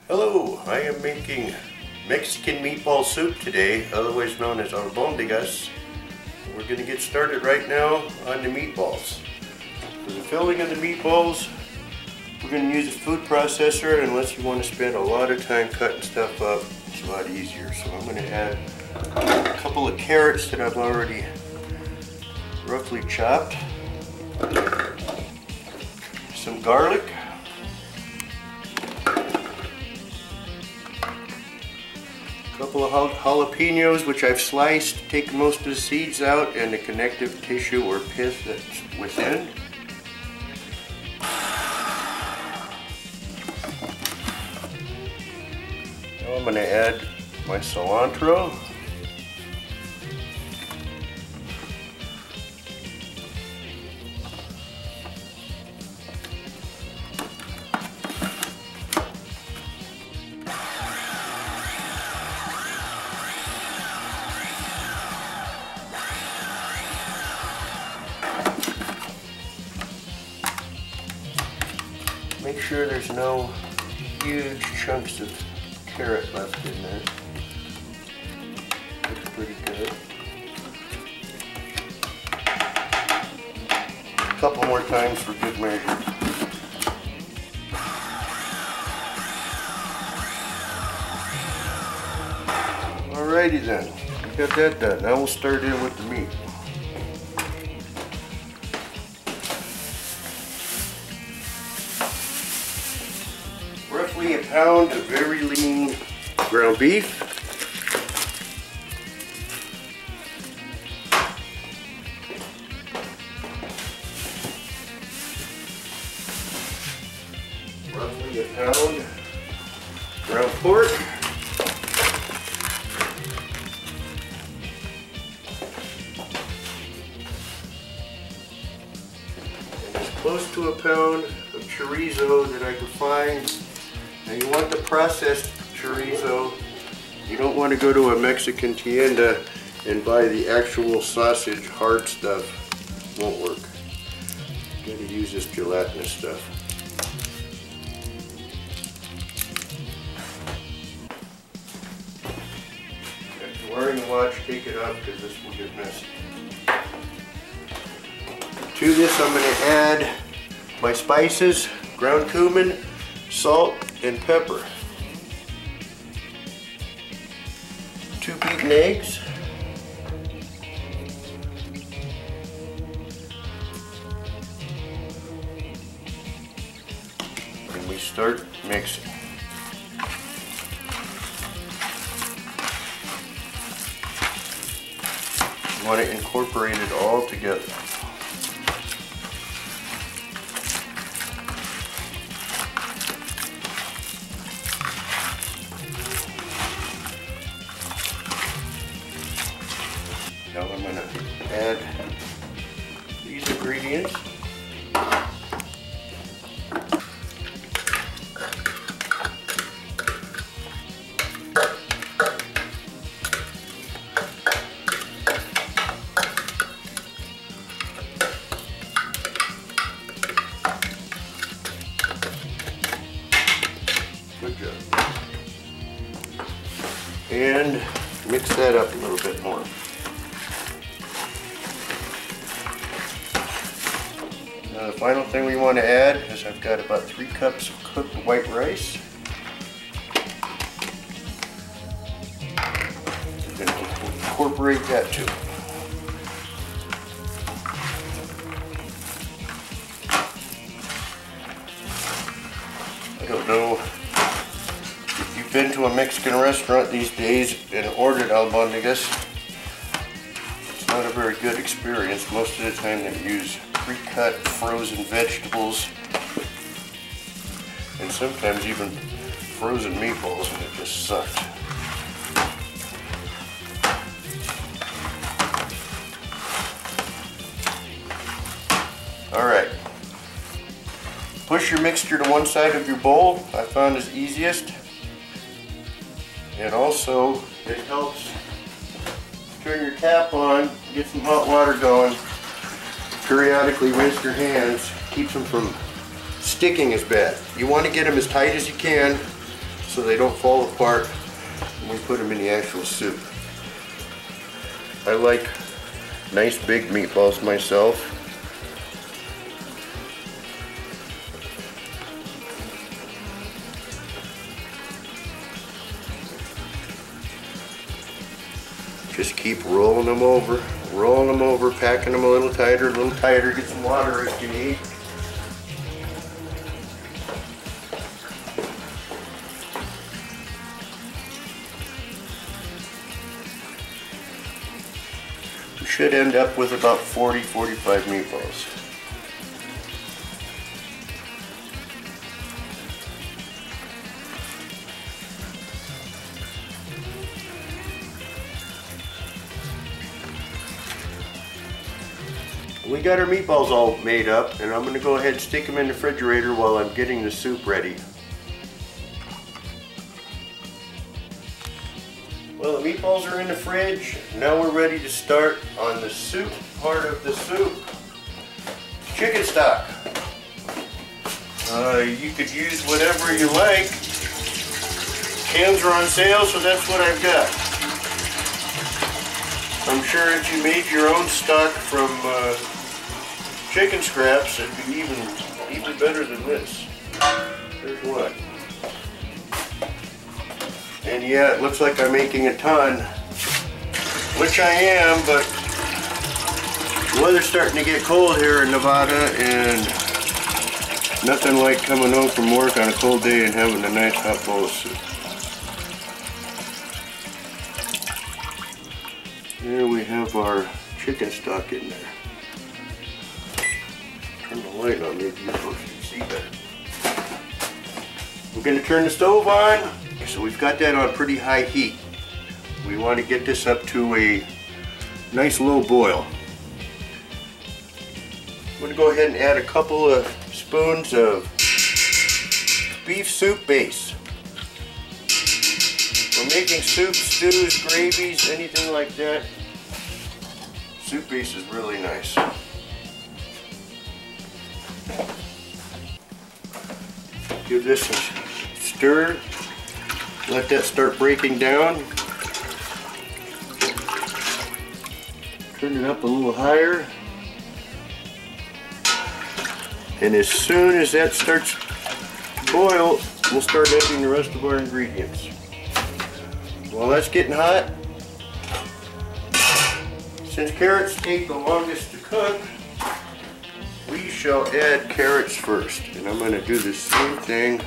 Hello, I am making Mexican meatball soup today, otherwise known as Albondigas. We're going to get started right now on the meatballs. For the filling of the meatballs, we're going to use a food processor unless you want to spend a lot of time cutting stuff up. It's a lot easier. So I'm going to add a couple of carrots that I've already roughly chopped, some garlic, a couple of jalapenos which I've sliced, taken most of the seeds out and the connective tissue or pith that's within. Now I'm going to add my cilantro. Make sure there's no huge chunks of carrot left in there. Looks pretty good. A couple more times for good measure. Alrighty then, we got that done. Now we'll start in with the meat. Roughly a pound of very lean ground beef. Roughly a pound ground pork. And as close to a pound of chorizo that I could find. Now you want the processed chorizo. You don't want to go to a Mexican tienda and buy the actual sausage hard stuff. Won't work. You gotta use this gelatinous stuff. If you're wearing a watch, take it off because this will get messy. To this I'm going to add my spices, ground cumin, salt, and pepper. 2 beaten eggs. And we start mixing. You want to incorporate it all together. Now I'm going to add these ingredients. Good job. And mix that up a little bit more. Now the final thing we want to add is I've got about 3 cups of cooked white rice. I'm going to incorporate that too. I don't know if you've been to a Mexican restaurant these days and ordered albondigas. It's not a very good experience. Most of the time they use pre-cut frozen vegetables and sometimes even frozen meatballs, and it just sucked. Alright, push your mixture to one side of your bowl. I found is easiest, and also it helps turn your tap on, get some hot water going. Periodically rinse your hands, keeps them from sticking as bad. You want to get them as tight as you can so they don't fall apart when we put them in the actual soup. I like nice big meatballs myself. Just keep rolling them over, packing them a little tighter, get some water if you need. We should end up with about 40-45 meatballs. We got our meatballs all made up, and I'm going to go ahead and stick them in the refrigerator while I'm getting the soup ready. Well, the meatballs are in the fridge. Now we're ready to start on the soup part of the soup. Chicken stock. You could use whatever you like. Cans are on sale, so that's what I've got. I'm sure if you made your own stock from chicken scraps, it'd be even better than this. There's one. And yeah, it looks like I'm making a ton, which I am, but the weather's starting to get cold here in Nevada, and nothing like coming home from work on a cold day and having a nice hot bowl of soup. There we have our chicken stock in there. Turn the light on, maybe you folks can see better. We're going to turn the stove on. So we've got that on pretty high heat. We want to get this up to a nice low boil. I'm going to go ahead and add a couple of spoons of beef soup base. We're making soups, stews, gravies, anything like that. Soup base is really nice. Give this a stir. Let that start breaking down. Turn it up a little higher. And as soon as that starts to boil, we'll start adding the rest of our ingredients. While that's getting hot, since carrots take the longest to cook, we shall add carrots first. And I'm going to do the same thing.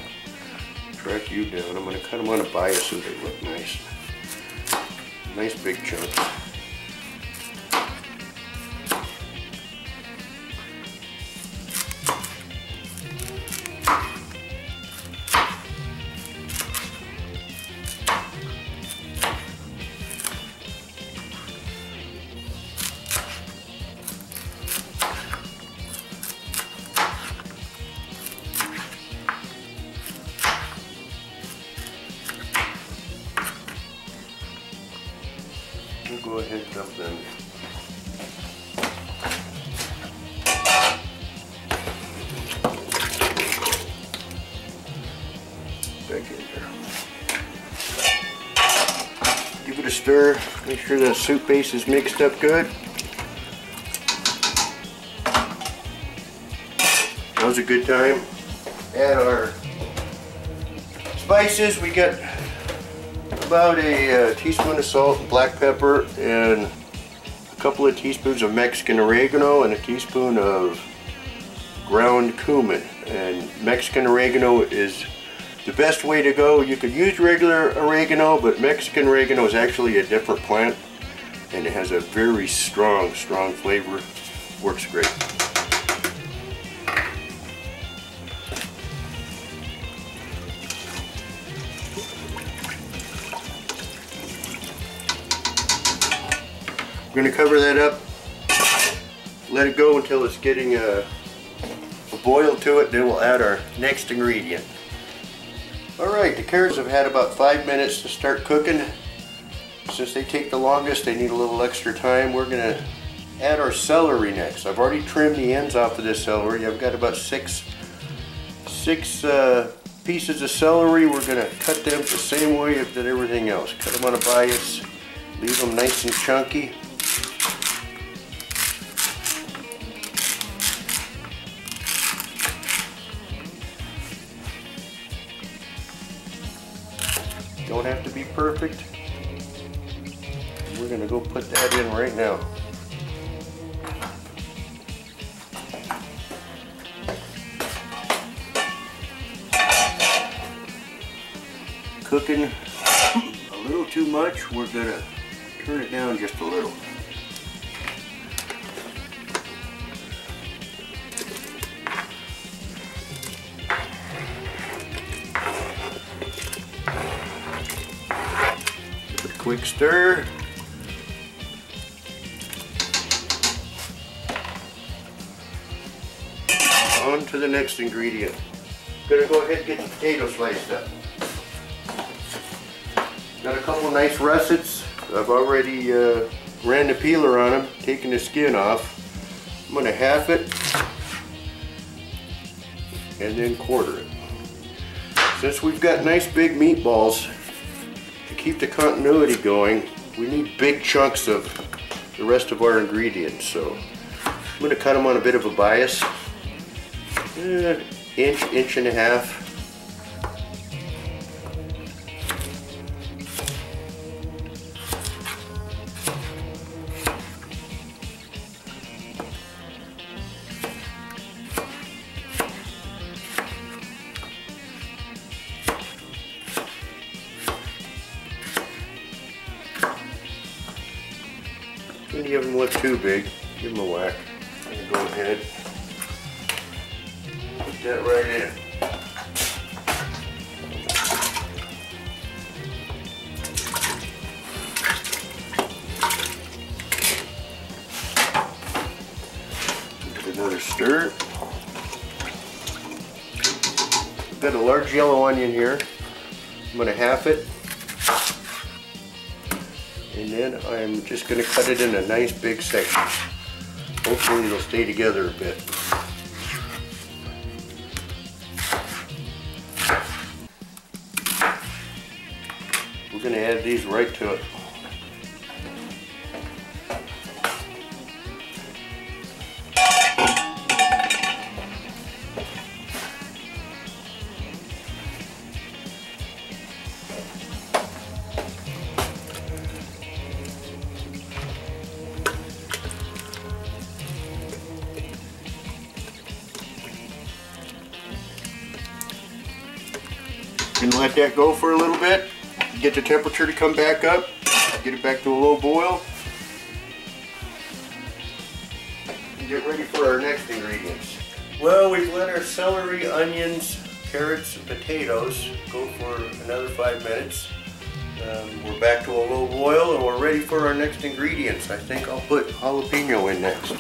Track you down. I'm going to cut them on a bias so they look nice. Nice big chunks. We'll go ahead and dump them. Back in there. Give it a stir. Make sure the soup base is mixed up good. Now's a good time. Add our spices. We got about a teaspoon of salt and black pepper and a couple of teaspoons of Mexican oregano and a teaspoon of ground cumin. And Mexican oregano is the best way to go. You could use regular oregano, but Mexican oregano is actually a different plant and it has a very strong flavor. Works great. We're going to cover that up, let it go until it's getting a boil to it, then we'll add our next ingredient. Alright, the carrots have had about 5 minutes to start cooking. Since they take the longest, they need a little extra time. We're going to add our celery next. I've already trimmed the ends off of this celery. I've got about six pieces of celery, we're going to cut them the same way as did everything else. Cut them on a bias, leave them nice and chunky. Don't have to be perfect. We're going to go put that in right now. Cooking a little too much, we're going to turn it down just a little. Give it a quick stir. On to the next ingredient. Gonna go ahead and get the potato sliced up. Got a couple nice russets. I've already ran the peeler on them, taking the skin off. I'm going to half it and then quarter it. Since we've got nice big meatballs, to keep the continuity going, we need big chunks of the rest of our ingredients. So I'm going to cut them on a bit of a bias, inch and a half. Any of them look too big, give them a whack. I'm going to go ahead, put that right in. Give it another stir. I've got a large yellow onion here. I'm going to half it. And then I'm just going to cut it into nice big sections. Hopefully it'll stay together a bit. We're going to add these right to it. And let that go for a little bit, get the temperature to come back up, get it back to a low boil, and get ready for our next ingredients. Well, we've let our celery, onions, carrots, and potatoes go for another 5 minutes. We're back to a low boil and we're ready for our next ingredients. I think I'll put jalapeno in next.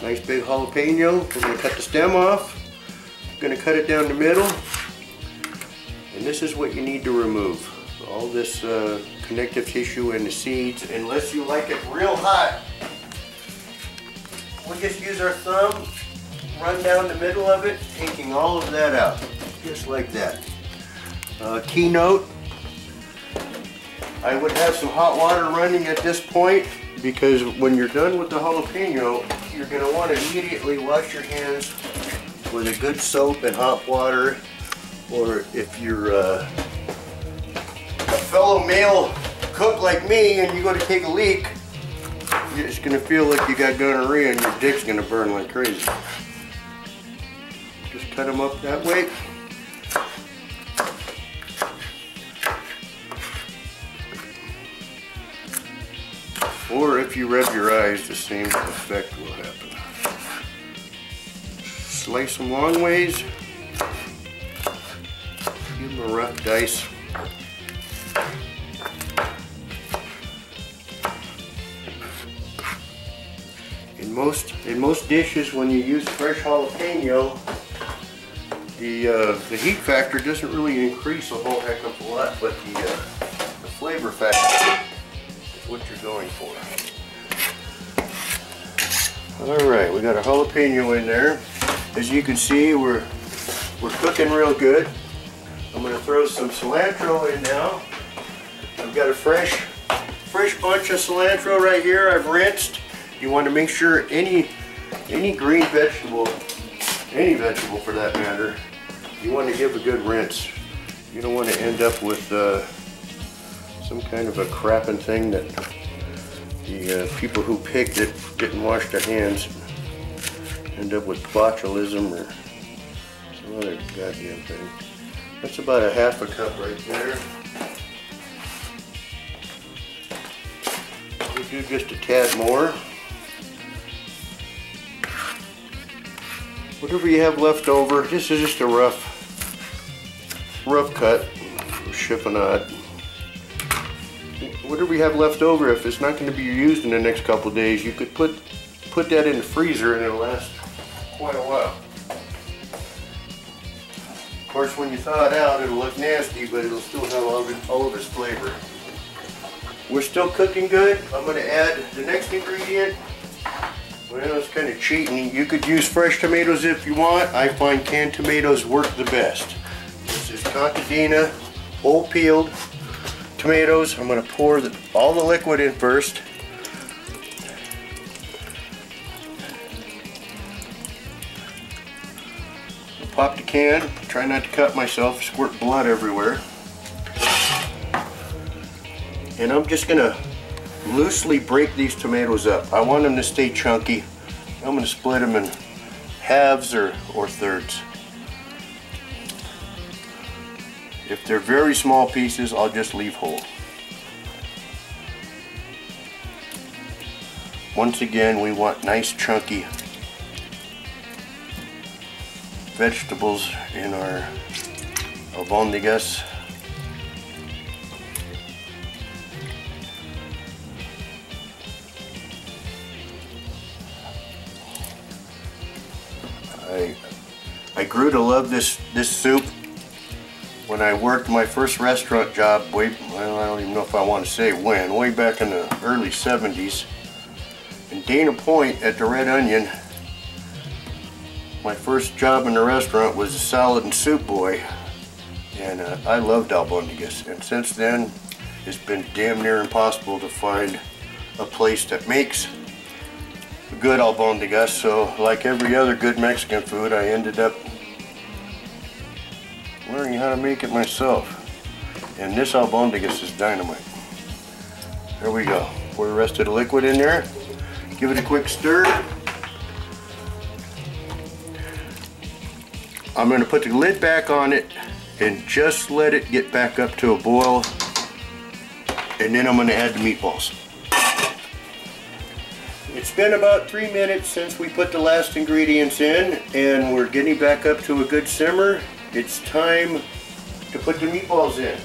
Nice big jalapeno. We're going to cut the stem off. We're going to cut it down the middle. And this is what you need to remove. All this connective tissue and the seeds, unless you like it real hot. We'll just use our thumb, run down the middle of it, taking all of that out. Just like that. Keynote, I would have some hot water running at this point, because when you're done with the jalapeno, you're going to want to immediately wash your hands with a good soap and hot water. Or if you're a fellow male cook like me and you go to take a leak, you're just going to feel like you got gonorrhea and your dick's going to burn like crazy. Just cut them up that way. Or if you rub your eyes, the same effect will happen. Slice them long ways. Give them a rough dice. In most dishes, when you use fresh jalapeno, the heat factor doesn't really increase a whole heck of a lot, but the flavor factor is what you're going for. All right, we got a jalapeno in there. As you can see, we're We're cooking real good. I'm going to throw some cilantro in now. I've got a fresh bunch of cilantro right here. I've rinsed. You want to make sure any green vegetable, any vegetable for that matter, you want to give a good rinse. You don't want to end up with some kind of a crapping thing that the people who picked it didn't wash their hands, end up with botulism or some other goddamn thing. That's about a half a cup right there. We do just a tad more. Whatever you have left over, this is just a rough cut, chiffonade. Whatever you have left over, if it's not going to be used in the next couple of days, you could put that in the freezer and it'll last quite a while. Of course, when you thaw it out, it'll look nasty, but it'll still have all of its flavor. We're still cooking good. I'm going to add the next ingredient. Well, it's kind of cheating. You could use fresh tomatoes if you want. I find canned tomatoes work the best. This is contadina, whole peeled tomatoes. I'm going to pour all the liquid in first. Pop the can. Try not to cut myself, squirt blood everywhere. And I'm just going to loosely break these tomatoes up. I want them to stay chunky. I'm going to split them in halves or thirds. If they're very small pieces, I'll just leave whole. Once again, we want nice chunky vegetables in our albondigas. I grew to love this soup when I worked my first restaurant job well, I don't even know if I want to say when, way back in the early 70s. In Dana Point at the Red Onion, my first job in the restaurant was a salad and soup boy, and I loved albondigas. And since then, it's been damn near impossible to find a place that makes good albondigas. So like every other good Mexican food, I ended up learning how to make it myself. And this albondigas is dynamite. There we go. Pour the rest of the liquid in there. Give it a quick stir. I'm going to put the lid back on it and just let it get back up to a boil. And then I'm going to add the meatballs. It's been about 3 minutes since we put the last ingredients in, and we're getting back up to a good simmer. It's time to put the meatballs in.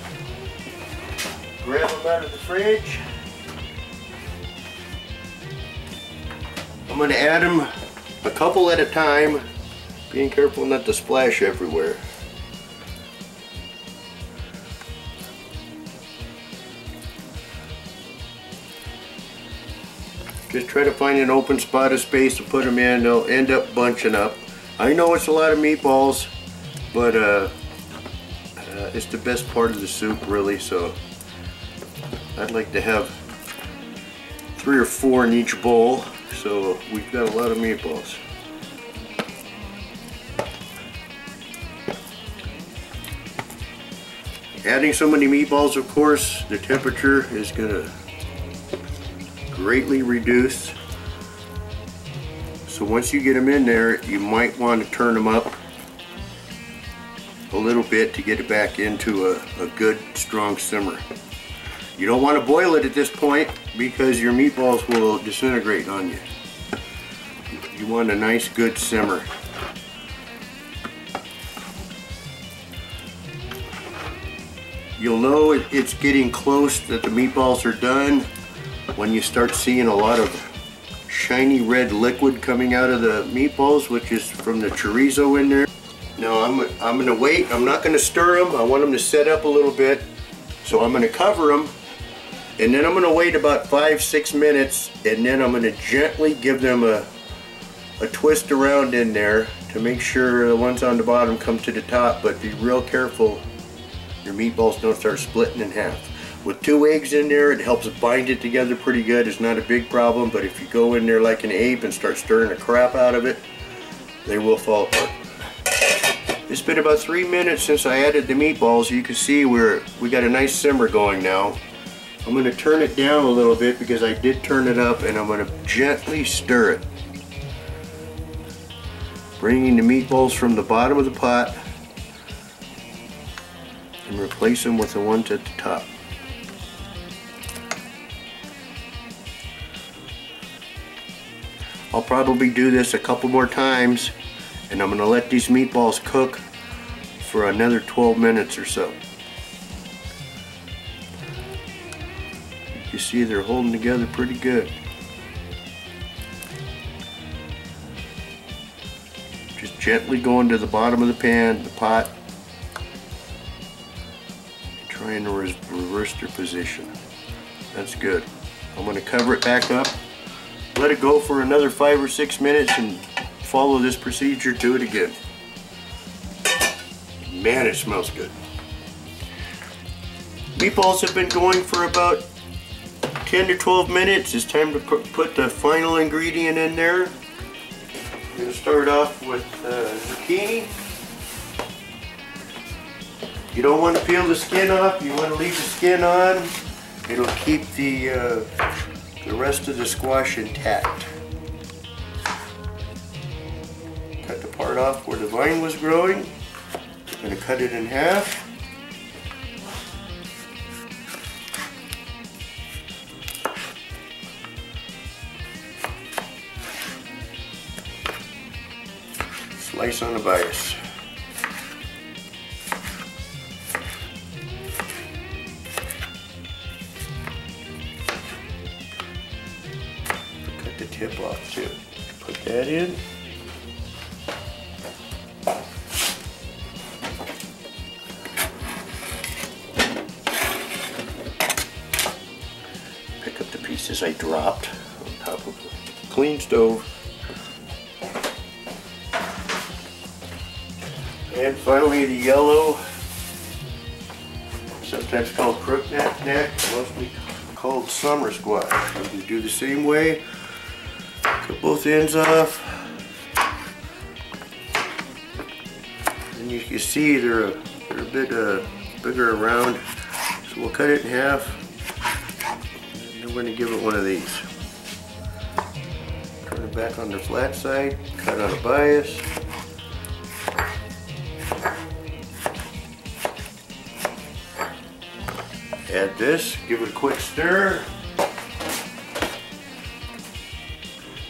Grab them out of the fridge. I'm going to add them a couple at a time, being careful not to splash everywhere. Just try to find an open spot of space to put them in. They'll end up bunching up. I know it's a lot of meatballs, but it's the best part of the soup, really. So I'd like to have 3 or 4 in each bowl. So we've got a lot of meatballs. Adding so many meatballs, of course, the temperature is going to greatly reduce. So once you get them in there, you might want to turn them up a little bit to get it back into a good strong simmer. You don't want to boil it at this point because your meatballs will disintegrate on you. You want a nice good simmer. You'll know it's getting close that the meatballs are done when you start seeing a lot of shiny red liquid coming out of the meatballs, which is from the chorizo in there. Now I'm going to wait. I'm not going to stir them. I want them to set up a little bit. So I'm going to cover them, and then I'm going to wait about 5-6 minutes, and then I'm going to gently give them a twist around in there to make sure the ones on the bottom come to the top, but be real careful your meatballs don't start splitting in half. With 2 eggs in there, it helps bind it together pretty good. It's not a big problem, but if you go in there like an ape and start stirring the crap out of it, they will fall apart. It's been about 3 minutes since I added the meatballs. You can see we got a nice simmer going now. I'm going to turn it down a little bit because I did turn it up, and I'm going to gently stir it. Bringing the meatballs from the bottom of the pot and replace them with the ones at the top. I'll probably do this a couple more times, and I'm going to let these meatballs cook for another 12 minutes or so. You see they're holding together pretty good. Just gently going to the bottom of the pan, the pot, trying to reverse their position. That's good. I'm going to cover it back up, let it go for another 5 or 6 minutes, and follow this procedure, do it again. Man, it smells good. Meatballs have been going for about 10 to 12 minutes. It's time to put the final ingredient in there. I'm going to start off with zucchini. You don't want to peel the skin off, you want to leave the skin on. It'll keep the rest of the squash intact. Cut the part off where the vine was growing. I'm going to cut it in half. Slice on a bias. Cut the tip off too. Put that in. Pick up the pieces I dropped on top of a clean stove. And finally the yellow, sometimes called crookneck, mostly called summer squash. You can do the same way, cut both ends off. And you can see they're a bit bigger around, so we'll cut it in half. And then we're going to give it one of these. Turn it back on the flat side, cut on a bias. Add this, give it a quick stir.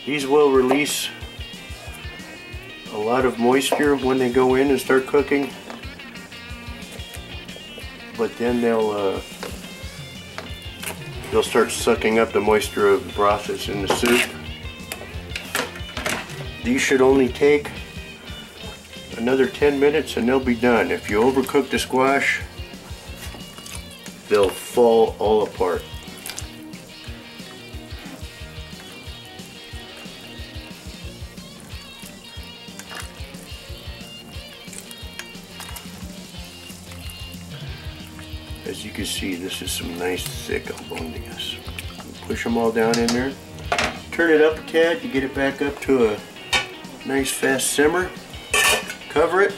These will release a lot of moisture when they go in and start cooking, but then they'll start sucking up the moisture of the broth that's in the soup. These should only take another 10 minutes and they'll be done. If you overcook the squash, they'll fall all apart. As you can see, this is some nice thick albondigas. Push them all down in there. Turn it up a tad to get it back up to a nice fast simmer. Cover it.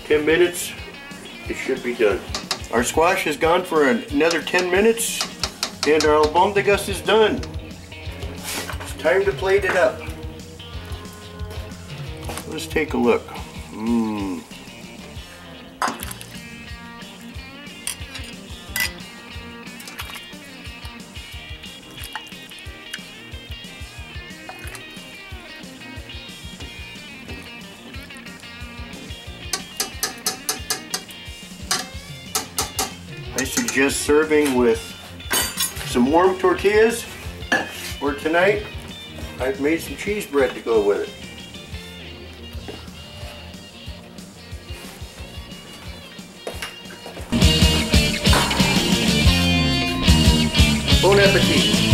10 minutes. It should be done. Our squash has gone for another 10 minutes and our albondigas is done. It's time to plate it up. Let's take a look. I suggest serving with some warm tortillas, or tonight I've made some cheese bread to go with it. Bon appetit!